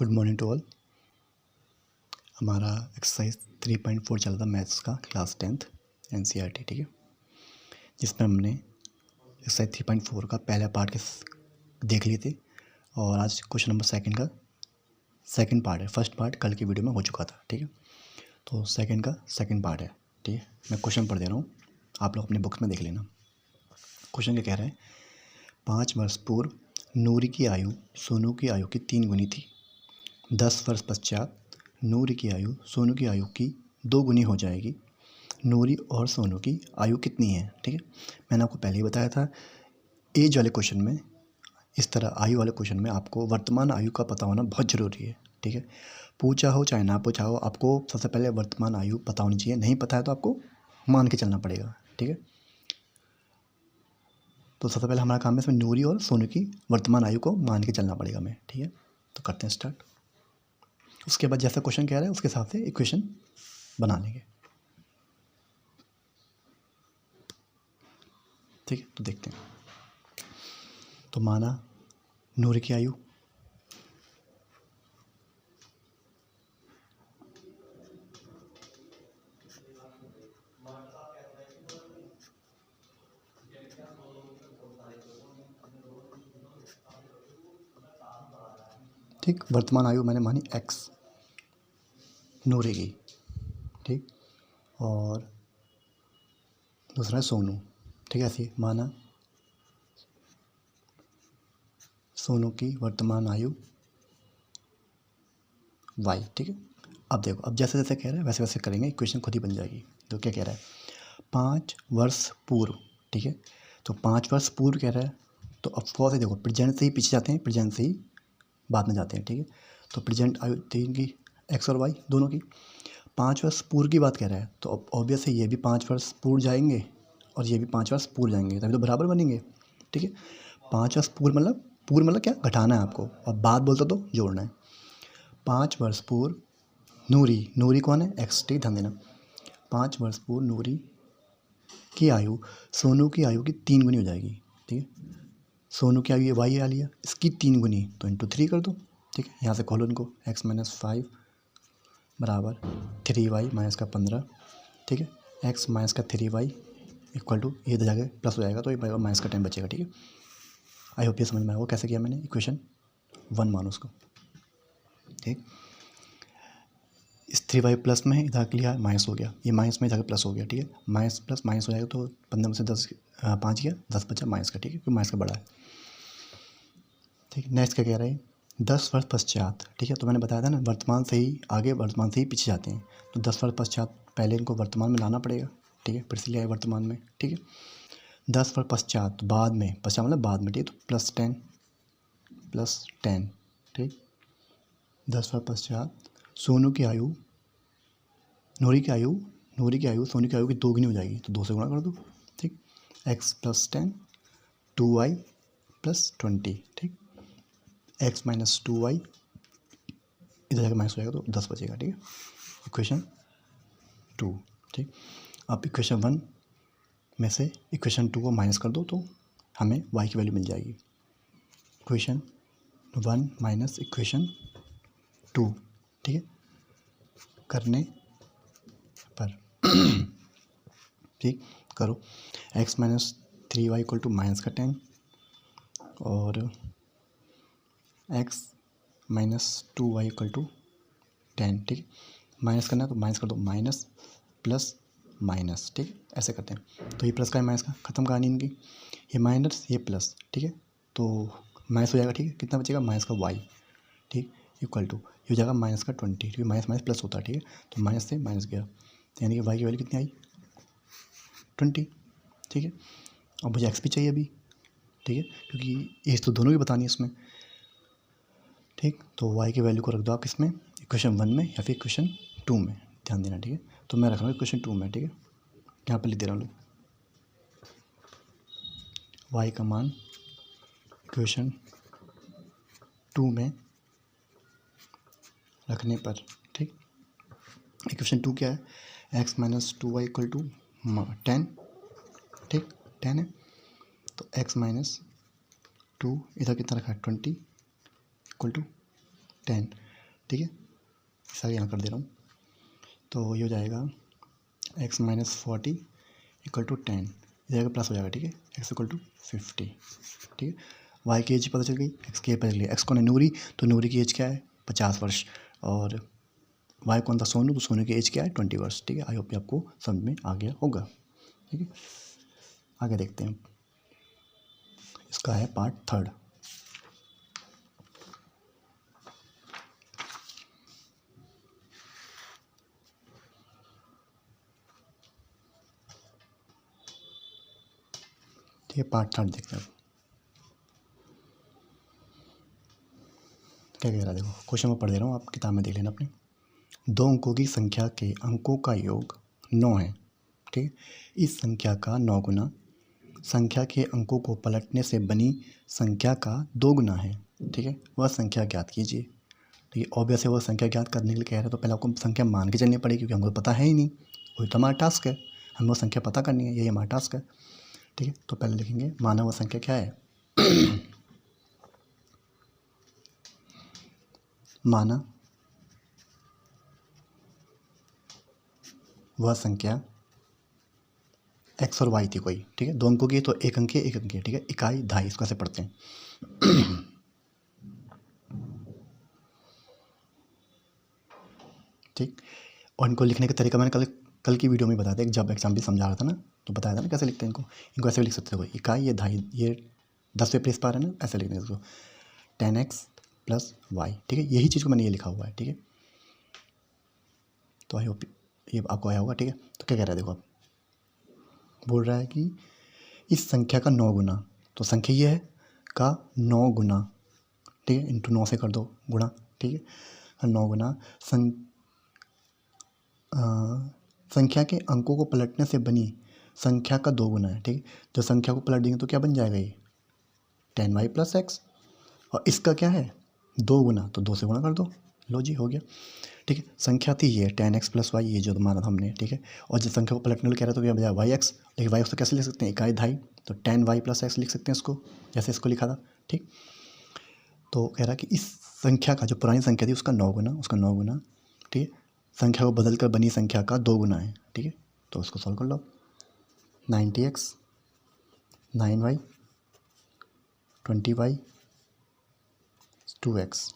Good morning to all. हमारा exercise 3.4 चल रहा मैथ्स का क्लास 10th NCERT, ठीक है, जिसमें हमने एक्सरसाइज 3.4 का पहला पार्ट के देख लिए थे और आज क्वेश्चन नंबर सेकंड का सेकंड पार्ट है। फर्स्ट पार्ट कल की वीडियो में हो चुका था, ठीक है, तो सेकंड का सेकंड पार्ट है, ठीक है। मैं क्वेश्चन पढ़ दे रहा हूँ, आप लोग अपने बुक्स में देख लेना। क्वेश्चन क्या कह रहा है, 5 वर्ष पूर्व नूरी की आयु सोनू की आयु की 3 गुनी थी। 10 वर्ष पश्चात नूरी की आयु सोनू की आयु की 2 गुनी हो जाएगी। नूरी और सोनू की आयु कितनी है, ठीक है। मैंने आपको पहले ही बताया था, एज वाले क्वेश्चन में इस तरह आयु वाले क्वेश्चन में आपको वर्तमान आयु का पता होना बहुत ज़रूरी है, ठीक है। पूछा हो चाहे ना पूछा हो, आपको सबसे पहले वर्तमान आयु पता होनी चाहिए। नहीं पता है तो आपको मान के चलना पड़ेगा, ठीक है। तो सबसे पहले हमारा काम है इसमें नूरी और सोनू की वर्तमान आयु को मान के चलना पड़ेगा हमें, ठीक है। तो करते हैं स्टार्ट। उसके बाद जैसा क्वेश्चन कह रहा है उसके हिसाब से इक्वेशन बना लेंगे, ठीक है। तो देखते हैं। तो माना नूरी की आयु ठीक, वर्तमान आयु मैंने मानी x नूरी की, ठीक, और दूसरा है सोनू, ठीक है। ऐसे माना सोनू की वर्तमान आयु y, ठीक है। अब देखो, अब जैसे जैसे कह रहा है वैसे वैसे करेंगे, इक्वेशन खुद ही बन जाएगी। तो क्या कह रहा है, 5 वर्ष पूर्व, ठीक है। तो 5 वर्ष पूर्व कह रहा है, तो ऑफकोर्स देखो प्रेजेंट से ही पीछे जाते हैं, प्रेजेंट से ही बाद में जाते हैं, ठीक है। तो प्रेजेंट आयु 3 की x और y दोनों की। 5 वर्ष पूर्व की बात कह रहा है, तो ऑब्वियस है ये भी 5 वर्ष पूर्व जाएंगे और ये भी 5 वर्ष पूर्व जाएंगे, तभी तो बराबर बनेंगे, ठीक है। 5 वर्ष पूर्व मतलब क्या, घटाना है आपको, और बाद बोलते तो जोड़ना है। 5 वर्ष पूर्व नूरी कौन है, x, ठीक, ध्यान देना। 5 वर्ष पूर्व नूरी की आयु सोनू की आयु की 3 गुनी हो जाएगी, ठीक है। सोनू की आयु ये y आ लिया, इसकी 3 गुनी तो इंटू 3 कर दो, ठीक है। यहाँ से खोलो इनको, x - 5 बराबर 3y माइनस का 15, ठीक है। x माइनस का 3y इक्वल टू, ये इधर जाके प्लस हो जाएगा तो ये माइनस का 10 बचेगा, ठीक है। आई होप ये समझ में आएगा कैसे किया मैंने। इक्वेशन 1 मानो उसको, ठीक। इस 3y प्लस में इधर लिया माइनस हो गया, ये माइनस में इधर प्लस हो गया, ठीक है। माइनस प्लस माइनस हो जाएगा तो 15 में से 5 गया, 10 बचा माइनस का, ठीक है, क्योंकि माइनस का बड़ा है, ठीक। नेक्स्ट क्या कह रहे हैं, 10 वर्ष पश्चात, ठीक है। तो मैंने बताया था ना, वर्तमान से ही आगे वर्तमान से ही पीछे जाते हैं, तो 10 वर्ष पश्चात पहले इनको वर्तमान में लाना पड़ेगा, ठीक है, फिर से लिया है वर्तमान में, ठीक है। 10 वर्ष पश्चात बाद में, पश्चात मतलब बाद में, ठीक है, तो +10, ठीक। 10 वर्ष पश्चात सोनू की आयु नूरी की आयु सोनू की आयु की 2 गुनी हो जाएगी, तो 2 से गुणा कर दो, ठीक। x + 10 2y + 20, ठीक। x - 2y इधर जाकर माइनस हो जाएगा तो 10 बचेगा, ठीक है। इक्वेशन 2, ठीक। अब इक्वेशन 1 में से इक्वेशन 2 को माइनस कर दो तो हमें y की वैल्यू मिल जाएगी। इक्वेशन 1 माइनस इक्वेशन 2, ठीक है, करने पर ठीक, करो। x - 3y equal to minus का 10 और x - 2y इक्वल टू 10, ठीक है। माइनस करना है तो माइनस कर दो, माइनस प्लस माइनस, ठीक है, ऐसे करते हैं। तो ये प्लस का है माइनस का, खत्म कहानी इनकी, ये माइनस ये प्लस, ठीक है, तो माइनस हो जाएगा, ठीक है। कितना बचेगा, माइनस का y, ठीक, इक्वल टू ये हो जाएगा माइनस का 20, क्योंकि माइनस माइनस प्लस होता है, ठीक है। तो माइनस से माइनस गया, तो यानी कि y की वैल्यू कितनी आई, 20, ठीक है। और मुझे x भी चाहिए अभी, ठीक है, क्योंकि एज तो दोनों की बतानी है इसमें, ठीक। तो y की वैल्यू को रख दो आप इसमें, इक्वेशन 1 में या फिर इक्वेशन 2 में, ध्यान देना, ठीक है। तो मैं रख रहा हूँ इक्वेशन 2 में, ठीक है, यहाँ पर लिख दे रहा हूँ y का मान इक्वेशन 2 में रखने पर, ठीक। इक्वेशन 2 क्या है, x - 2y इक्वल टू 10, ठीक, 10 है, तो x - 2 इधर कितना रखा है 20 इक्वल टू 10, ठीक है, सारे यहाँ कर दे रहा हूँ। तो ये हो जाएगा x माइनस 40 इक्वल टू 10, जाएगा प्लस हो जाएगा। ठीक है, x इक्वल टू 50। ठीक है, y की एज पता चल गई, x की एज पता चल गई। x कौन है? नूरी, तो नूरी की एज क्या है? 50 वर्ष। और y कौन था? सोनू, तो सोनू की एज क्या है? 20 वर्ष। ठीक है, आई होप आपको समझ में आ गया होगा। ठीक है, आगे देखते हैं। इसका है पार्ट 3। ठीक है, पार्ट 3 देखते हैं। क्या कह रहा है देखो, क्वेश्चन में पढ़ दे रहा हूँ, आप किताब में देख लेना अपने। 2 अंकों की संख्या के अंकों का योग 9 है। ठीक है, इस संख्या का 9 गुना संख्या के अंकों को पलटने से बनी संख्या का 2 गुना है। ठीक है, वह संख्या ज्ञात कीजिए। ठीक है, ऑब्वियस है, वह संख्या ज्ञात करने के लिए कह रहे हैं तो पहले आपको संख्या मान के चलनी पड़ेगी, क्योंकि हमको पता है ही नहीं। वही तो हमारा टास्क है, हमें वो संख्या पता करनी है, यही हमारा टास्क है। ठीक है, तो पहले लिखेंगे माना वह संख्या क्या है। माना वह संख्या x और y थी कोई। ठीक है, 2 अंकों की, तो 1 अंक की 1 अंक की। ठीक है, इकाई दहाई, इसको ऐसे पढ़ते हैं। ठीक, और इनको लिखने का तरीका मैंने कल की वीडियो में बताया था, जब एग्जाम भी समझा रहा था ना, तो बताया था ना कैसे लिखते हैं इनको ऐसे भी लिख सकते हो, इकाई या दहाई। ये 10वें पेज पर है ना, ऐसे लिखने इसको 10x प्लस वाई। ठीक है, यही चीज़ को मैंने ये लिखा हुआ है। ठीक है, तो आई होप ये आपको आया होगा। ठीक है, तो क्या कह रहा है देखो, आप बोल रहा है कि इस संख्या का 9 गुना, तो संख्या ये है का 9 गुना। ठीक है, इंटू 9 से कर दो गुणा। ठीक है, 9 गुना संख्या के अंकों को पलटने से बनी संख्या का 2 गुना है। ठीक है, जो संख्या को पलट देंगे तो क्या बन जाएगा, ये 10y प्लस एक्स। और इसका क्या है 2 गुना, तो 2 से गुणा कर दो। लो जी, हो गया। ठीक है, संख्या थी ये 10x प्लस वाई, ये जो माना था हमने। ठीक है, और जब संख्या को पलटने को कह रहे तो क्या बजाय वाई एक्स, लेकिन वाई एक्स तो कैसे लिख सकते हैं, इकाई दहाई, तो 10y प्लस एक्स लिख सकते हैं इसको, जैसे इसको लिखा था। ठीक, तो कह रहा कि इस संख्या का जो पुरानी संख्या थी उसका 9 गुना, उसका 9 गुना। ठीक है, संख्या को बदल कर बनी संख्या का 2 गुना है। ठीक है, तो उसको सॉल्व कर लो। 90x 9y 20y 2x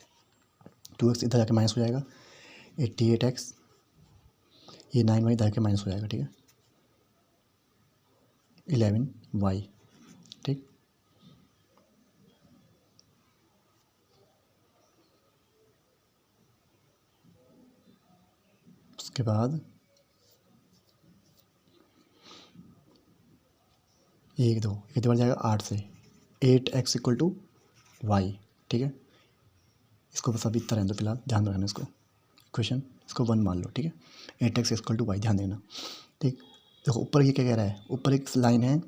इधर जाके माइनस हो जाएगा। 88x, ये 9y इधर के माइनस हो जाएगा। ठीक है, 11y। ठीक, उसके बाद एक दो कितने बार जाएगा 8 से 8x इक्वल टू वाई। ठीक है, इसको बस अभी इतना रहने दो फिलहाल, ध्यान में रखना इसको, क्वेश्चन इसको 1 मान लो। ठीक है, 8x इक्वल टू वाई, ध्यान देना। ठीक, देखो ऊपर ये क्या कह रहा है, ऊपर एक लाइन है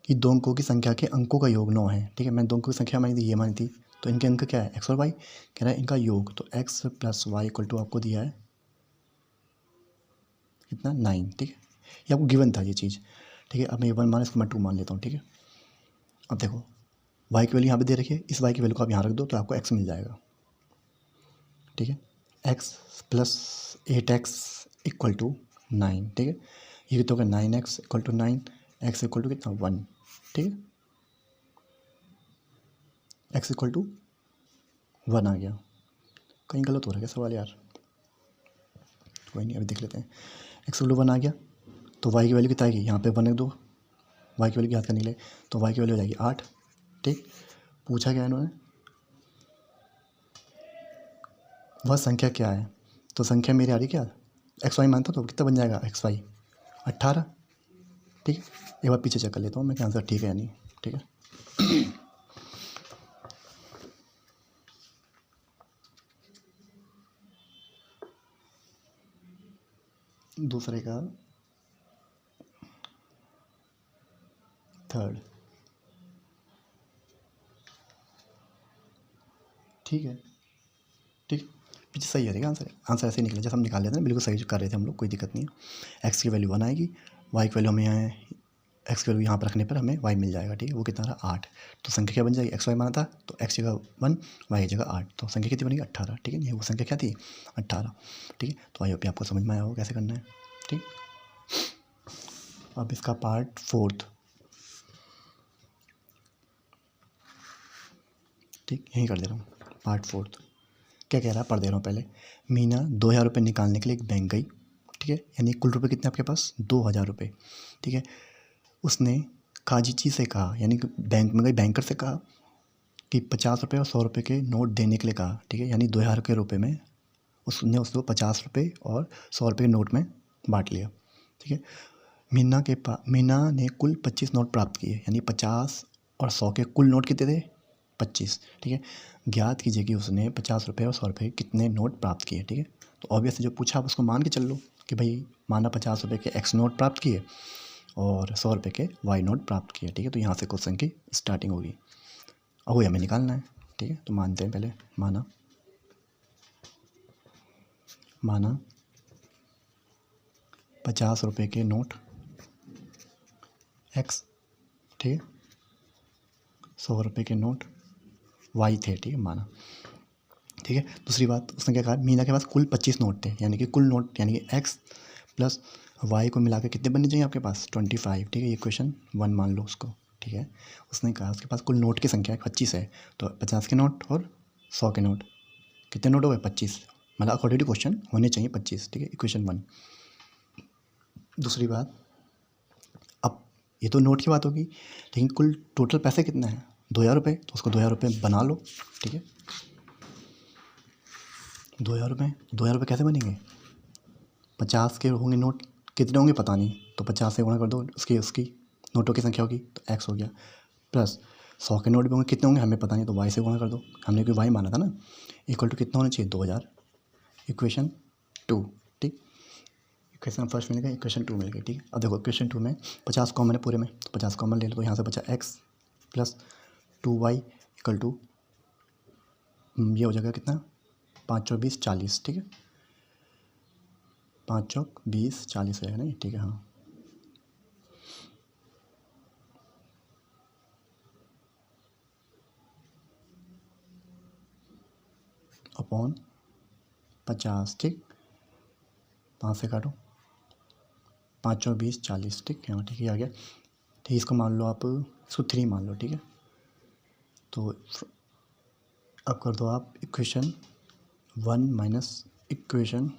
कि 2 अंकों की संख्या के अंकों का योग 9 है। ठीक है, मैं 2 अंकों की संख्या मानी थी, ये मानी थी, तो इनके अंक क्या है x और y, कह रहा है इनका योग, तो x plus Y equal to आपको दिया है कितना 9। ठीक है, ये आपको गिवन था ये चीज़। ठीक है, अब मैं ये 1 मान, इसको मैं 2 मान लेता हूँ। ठीक है, अब देखो y की वैल्यू यहाँ पे दे रखी है, इस y की वैल्यू को आप यहाँ रख दो तो आपको x मिल जाएगा। ठीक है, x plus 8x equal to 9। ठीक है, ये कितना होगा 9x equal to 9, x equal to कितना 1। ठीक है, x इक्वल टू 1 आ गया। कहीं गलत हो रहा है क्या सवाल यार, कोई नहीं, अभी देख लेते हैं। x इक्वल टू 1 आ गया, तो y की वैल्यू कितना आएगी, यहाँ पे 1 रख दो, y की वैल्यू याद करने के लिए, तो y की वैल्यू हो जाएगी 8। ठीक, पूछा क्या इन्होंने, वह संख्या क्या है, तो संख्या मेरी आ रही क्या एक्स वाई मानता, तो कितना बन जाएगा एक्स वाई 18। ठीक है, एक बार पीछे चेक कर लेता हूँ मैं कि आंसर ठीक है या नहीं। ठीक है, दूसरे का 3rd। ठीक है, ठीक, पीछे सही है। ठीक है, आंसर ऐसे ही निकला जैसे हम निकाल लेते हैं, बिल्कुल सही कर रहे थे हम लोग, कोई दिक्कत नहीं है। एक्स की वैल्यू 1 आएगी, वाई की वैल्यू हमें यहाँ एक्स की वैल्यू यहाँ पर रखने पर हमें वाई मिल जाएगा, ठीक है। वो कितना रहा 8, तो संख्या क्या बन जाएगी, एक्स वाई माना था तो एक्स जगह 1 वाई जगह 8, तो संख्या कितनी बनेगी 18, ठीक है। ये वो संख्या क्या थी 18, ठीक है। तो आई होप आपको समझ में आया होगा कैसे करना है, ठीक। अब इसका पार्ट 4, ठीक, यहीं कर दे रहा हूँ पार्ट 4। क्या कह रहा है पढ़ दे रहा हूँ पहले। मीना 2000 रुपये निकालने के लिए एक बैंक गई, ठीक है। यानी कुल रुपये कितने आपके पास 2000 रुपये, ठीक है। उसने काजीची से कहा, यानी कि बैंक में गई, बैंकर से कहा कि 50 रुपये और 100 रुपये के नोट देने के लिए कहा, ठीक है। यानी 2000 के रुपये में उसने उसको 50 रुपये और 100 रुपये के नोट में बांट लिया, ठीक है। मीना ने कुल 25 नोट प्राप्त किए, यानी 50 और 100 के कुल नोट कितने थे 25, ठीक है। ज्ञात कीजिए कि उसने 50 रुपये और 100 रुपये के कितने नोट प्राप्त किए, ठीक है। तो ऑब्वियसली जो पूछा आप उसको मान के चल लो कि भाई माना 50 रुपये के एक्स नोट प्राप्त किए और 100 रुपये के वाई नोट प्राप्त किए, ठीक है। तो यहाँ से क्वेश्चन की स्टार्टिंग होगी, अब वही हमें निकालना है, ठीक है। तो मानते हैं पहले, माना 50 रुपये के नोट एक्स, ठीक है, 100 रुपये के नोट वाई थे, ठीक है, माना, ठीक है। दूसरी बात उसने क्या कहा, मीना के पास कुल 25 नोट थे, यानी कि कुल नोट यानी कि एक्स प्लस वाई को मिला के कितने बनने चाहिए आपके पास 25, ठीक है। ये क्वेश्चन 1 मान लो उसको, ठीक है। उसने कहा उसके पास कुल नोट की संख्या 25 है, तो 50 के नोट और 100 के नोट, कितने नोट हो गए 25, मतलब अकॉर्डिंग टू क्वेश्चन होने चाहिए 25, ठीक है। इक्वेशन 1। दूसरी बात, अब ये तो नोट की बात होगी, लेकिन कुल टोटल पैसे कितना है 2000 रुपये, तो उसको 2000 रुपये बना लो, ठीक है। 2000 रुपये कैसे बनेंगे, 50 के होंगे नोट, कितने होंगे पता नहीं, तो 50 से गुणा कर दो, उसकी नोटों की संख्या होगी तो एक्स हो गया, प्लस 100 के नोट भी होंगे, कितने होंगे हमें पता नहीं, तो वाई से गुणा कर दो, हमने कोई वाई माना था ना, इक्वल टू कितना होना चाहिए 2000। इक्वेशन 2, ठीक। इक्वेशन फर्स्ट मिल गई, इक्वेशन 2 मिल गई, ठीक है। अब देखो इक्वेशन 2 में 50 कॉमन है पूरे में, तो 50 कॉमन ले लो, तो यहाँ से बचा x plus 2y equal to, ये हो जाएगा कितना 5 चौक 20 40, ठीक है। 5 चौक 20 40 हो जाएगा नहीं, ठीक है, हाँ। अपॉन 50, ठीक, 5 से काटो, 5 चौक 20 40, ठीक है, हाँ, ठीक है, आ गया, ठीक। इसको मान लो आप, इसको 3 मान लो, ठीक है। तो अब कर दो आप इक्वेशन 1 माइनस इक्वेशन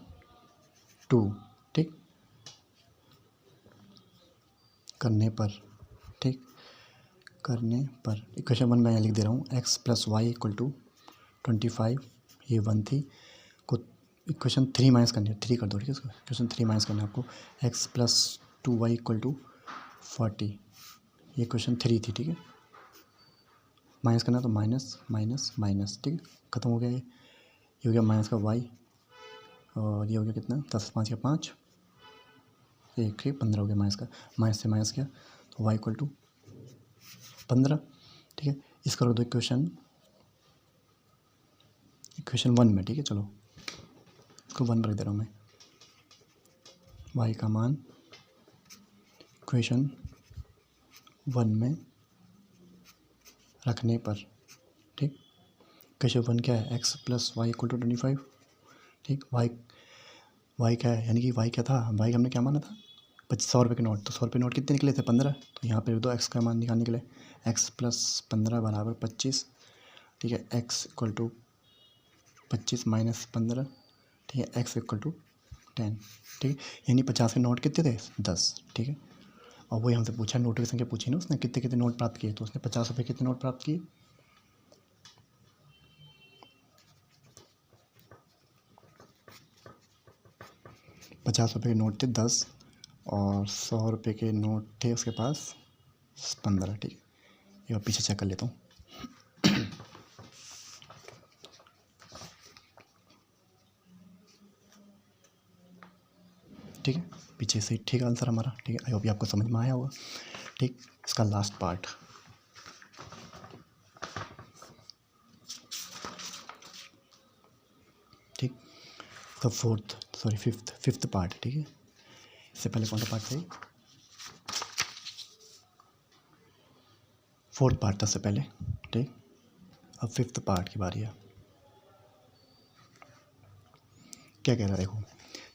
2, ठीक, करने पर, ठीक, करने पर इक्वेशन 1 मैं यहाँ लिख दे रहा हूँ, X plus Y equal to 25, ये 1 थी, को इक्वेशन 3 माइनस करनी है, 3 कर दो, ठीक है। इक्वेशन 3 माइनस करना है आपको, x plus 2y equal to 40, ये इक्वेशन 3 थी, ठीक है। माइनस करना तो माइनस माइनस माइनस, ठीक है, खत्म हो गया ये हो गया माइनस का y, और ये हो गया कितना 10 5 या 5 1 15 हो गया, माइनस का माइनस से माइनस किया तो y इक्वल टू 15, ठीक है। इसका रख दो इक्वेशन 1 में, ठीक है। चलो इसको 1 रख दे रहा हूँ मैं, y का मान इक्वेशन 1 में रखने पर, ठीक। इक्वेशन 1 क्या है, X plus Y equal to 25, ठीक। वाई क्या है, यानी कि वाई क्या था, वाई हमने क्या माना था 100 रुपये के नोट, तो 100 रुपये नोट कितने निकले थे 15, तो यहाँ पे दो एक्स का मान निकालने के लिए एक्स प्लस 15 बराबर 25, ठीक है। एक्स इक्वल टू 25 माइनस 15, ठीक है, एक्स इक्वल टू 10, ठीक है। यानी 50 के नोट कितने थे 10, ठीक है। और वही हमसे पूछा, नोटों की संख्या पूछी ना उसने, कितने कितने नोट प्राप्त किए, तो उसने 50 रुपये कितने नोट प्राप्त किए 50 रुपये के नोट थे 10, और 100 रुपये के नोट थे उसके पास 15, ठीक है। ये पीछे चेक कर लेता हूँ, ठीक है, पीछे से ठीक आंसर हमारा, ठीक है। आई होप आपको समझ में आया होगा, ठीक। इसका लास्ट पार्ट, ठीक, तो फिफ्थ पार्ट, ठीक है। इससे पहले कौन सा पार्ट सही, फोर्थ पार्ट था, सबसे पहले, ठीक। अब फिफ्थ पार्ट की बारी है। क्या कह रहा है देखो,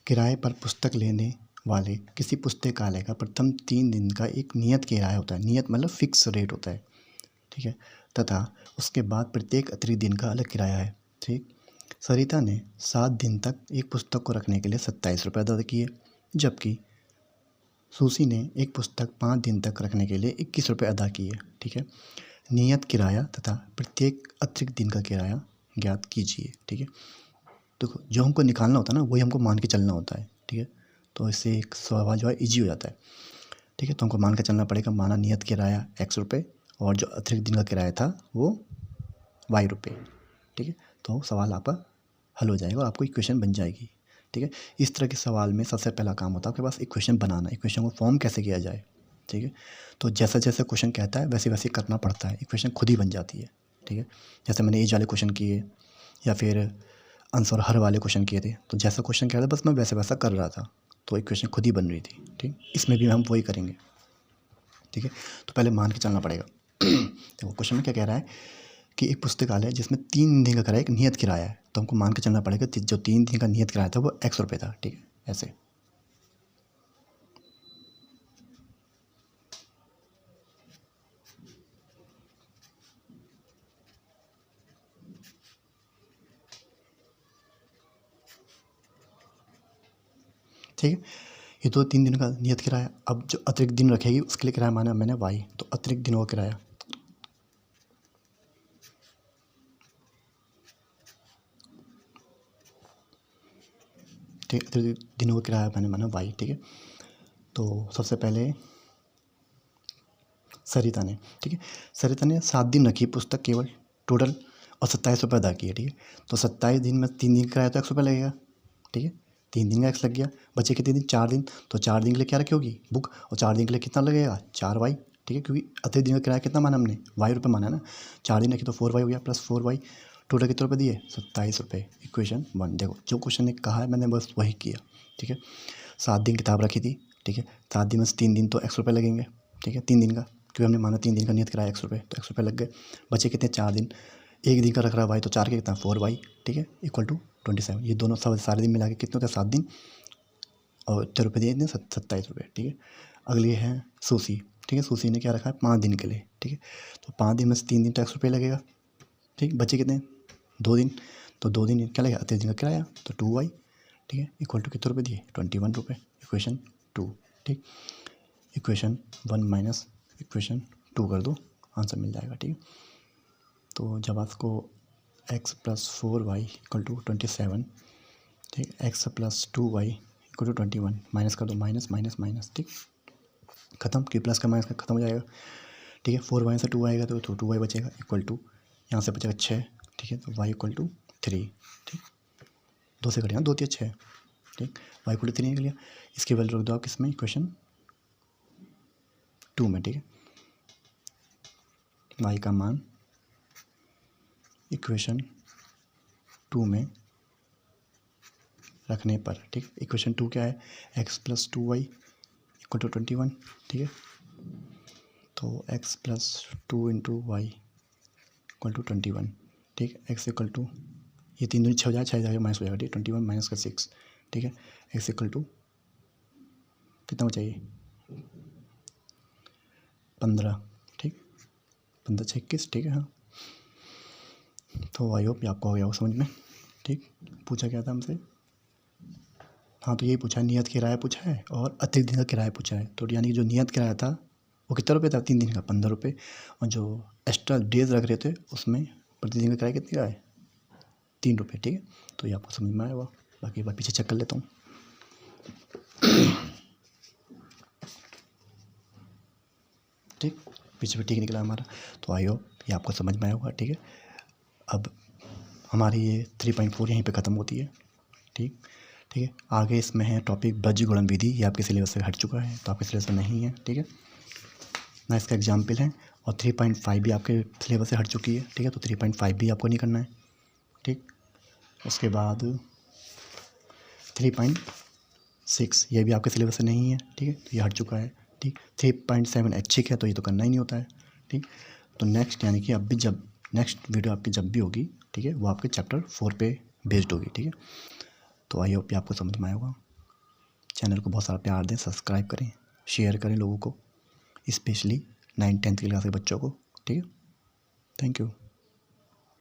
किराए पर पुस्तक लेने वाले किसी पुस्तकालय का प्रथम 3 दिन का एक नियत किराया होता है, नियत मतलब फिक्स रेट होता है, ठीक है, तथा उसके बाद प्रत्येक अतिरिक्त दिन का अलग किराया है, ठीक। सरिता ने 7 दिन तक एक पुस्तक को रखने के लिए 27 रुपये अदा किए, जबकि सुसी ने एक पुस्तक 5 दिन तक रखने के लिए 21 रुपये अदा किए, ठीक है। नियत किराया तथा प्रत्येक अतिरिक्त दिन का किराया ज्ञात कीजिए, ठीक है। देखो जो हमको निकालना होता है ना वही हमको मान के चलना होता है, ठीक है। तो इससे एक सवाल जो है ईजी हो जाता है, ठीक है। तो हमको मान के चलना पड़ेगा, माना नियत किराया X रुपये और जो अतिरिक्त दिन का किराया था वो Y रुपये, ठीक है। तो सवाल आपका हल हो जाएगा और आपको इक्वेशन बन जाएगी, ठीक है। इस तरह के सवाल में सबसे पहला काम होता है आपके पास इक्वेशन बनाना, इक्वेशन को फॉर्म कैसे किया जाए, ठीक है। तो जैसा जैसा क्वेश्चन कहता है वैसे वैसे करना पड़ता है, इक्वेशन खुद ही बन जाती है, ठीक है। जैसे मैंने एज वाले क्वेश्चन किए या फिर आंसर हर वाले क्वेश्चन किए थे, तो जैसा क्वेश्चन कह रहा था बस मैं वैसे वैसा कर रहा था, तो इक्वेशन खुद ही बन रही थी, ठीक। इसमें भी हम वही करेंगे, ठीक है। तो पहले मान के चलना पड़ेगा। देखो क्वेश्चन में क्या कह रहा है कि एक पुस्तकालय जिसमें 3 दिन का किराया, एक नियत किराया है, तो हमको मान के चलना पड़ेगा जो 3 दिन का नियत किराया था वो X रुपये था, ठीक है, ऐसे। ठीक है, ये तो 3 दिन का नियत किराया। अब जो अतिरिक्त दिन रखेगी उसके लिए किराया माना मैंने Y, तो अतिरिक्त दिनों का किराया, ठीक है, अतिरिक्त दिनों का किराया मैंने माना Y, ठीक है। तो सबसे पहले सरिता ने, ठीक है, सरिता ने 7 दिन रखी पुस्तक केवल, टोटल और 27 रुपये अदा किए, ठीक है। तो 27 दिन में 3 दिन का किराया तो X रुपये लगेगा, ठीक है। 3 दिन का X लग गया, बचे कितने दिन, 4 दिन, तो 4 दिन के लिए क्या रखी होगी बुक, और 4 दिन के लिए कितना लगेगा 4Y, ठीक है, क्योंकि अतिरिक्त दिन का किराया कितना माना हमने Y रुपये माना है ना, 4 दिन रखी तो 4Y हो गया प्लस 4Y, टोटल कितने रुपये दिए 27 रुपये। इक्वेशन 1, देखो जो क्वेश्चन ने कहा है मैंने बस वही किया, ठीक है। 7 दिन किताब रखी थी, ठीक है, 7 दिन में से 3 दिन तो X रुपये लगेंगे, ठीक है, 3 दिन का, क्योंकि हमने माना 3 दिन का नियत किराया X रुपये, तो X रुपये लग गए। बचे कितने 4 दिन, एक दिन का रख रहा है Y, तो 4 के कितना 4Y, ठीक है, इक्वल टू 27। ये दोनों सब सारे दिन मिला के कितने होते हैं 7 दिन, और इतने रुपये दिए इतने 27 रुपये, ठीक है। अगली है सूसी, ठीक है, सूसी ने क्या रखा है 5 दिन के लिए, ठीक है। तो 5 दिन में से 3 दिन तो X रुपये लगेगा, ठीक। बचे कितने 2 दिन, तो 2 दिन क्या लगेगा अतिरिक्त दिन का किराया, तो 2Y, ठीक है, इक्वल टू कितने रुपये दिए 21 रुपये। इक्वेशन 2, ठीक। इक्वेशन 1 माइनस इक्वेशन 2 कर दो, आंसर मिल जाएगा, ठीक है। तो जब आपको x plus 4y equal to 27, ठीक, x plus 2y equal to 21, minus कर दो, माइनस माइनस माइनस, ठीक, खत्म, कि प्लस का माइनस का खत्म हो जाएगा, ठीक है। 4y से 2 आएगा तो 2y बचेगा इक्वल टू, यहाँ से बचेगा 6, ठीक है, तो y इक्वल टू 3, ठीक, 2 से कटेगा 2 3 6, ठीक, y इक्वल टू 3 निकल गया। इसकी वैल्यू रख दो आप किसमें इक्वेशन 2 में, ठीक है। y का मान इक्वेशन 2 में रखने पर, ठीक, इक्वेशन 2 क्या है x plus 2y equal to 21, ठीक है। तो x plus 2 into Y equal to 21, ठीक, x इक्वल टू, ये 3 दूनी 6 हो जाएगा, 6 जाएगा माइनस हो जाएगा, ठीक, 21 माइनस का 6, ठीक है। x इक्वल टू कितना हो चाहिए 15, ठीक, 15 6 21, ठीक है। हाँ, तो आई होप ये आपको हो गया हो समझ में, ठीक। पूछा क्या था हमसे, हाँ, तो यही पूछा है, नियत किराया पूछा है और अतिरिक्त दिन का किराया पूछा है। तो यानी कि जो नियत किराया था वो कितना रुपये था 3 दिन का 15 रुपये, और जो एक्स्ट्रा डेज रख रहे थे उसमें प्रतिदिन का किराया कितने का है 3 रुपये, ठीक है। तो ये आपको समझ में आया हुआ, बाकी बार पीछे चेक कर लेता हूँ। ठीक, पीछे भी ठीक निकला हमारा, तो आई होप ये आपको समझ में आया होगा, ठीक है। अब हमारी ये 3.4 यहीं पे ख़त्म होती है, ठीक, ठीक है। आगे इसमें है टॉपिक बज्र गुणन विधि, ये आपके सिलेबस से हट चुका है, तो आपके सिलेबस में नहीं है, ठीक है ना। इसका एग्जाम्पल है, और 3.5 भी आपके सिलेबस से हट चुकी है, ठीक है। तो 3.5 भी आपको नहीं करना है, ठीक। उसके बाद 3.6 ये भी आपके सिलेबस से नहीं है, ठीक है, तो ये हट चुका है, ठीक। 3.7 ऐच्छिक है तो ये तो करना ही नहीं होता है, ठीक। तो नेक्स्ट यानी कि अब भी जब नेक्स्ट वीडियो आपकी जब भी होगी, ठीक है, वो आपके चैप्टर 4 पे बेस्ड होगी, ठीक है। तो आई होप आपको समझ में आया होगा। चैनल को बहुत सारा प्यार दें, सब्सक्राइब करें, शेयर करें लोगों को, स्पेशली 9th 10th क्लास के बच्चों को, ठीक है। Thank you.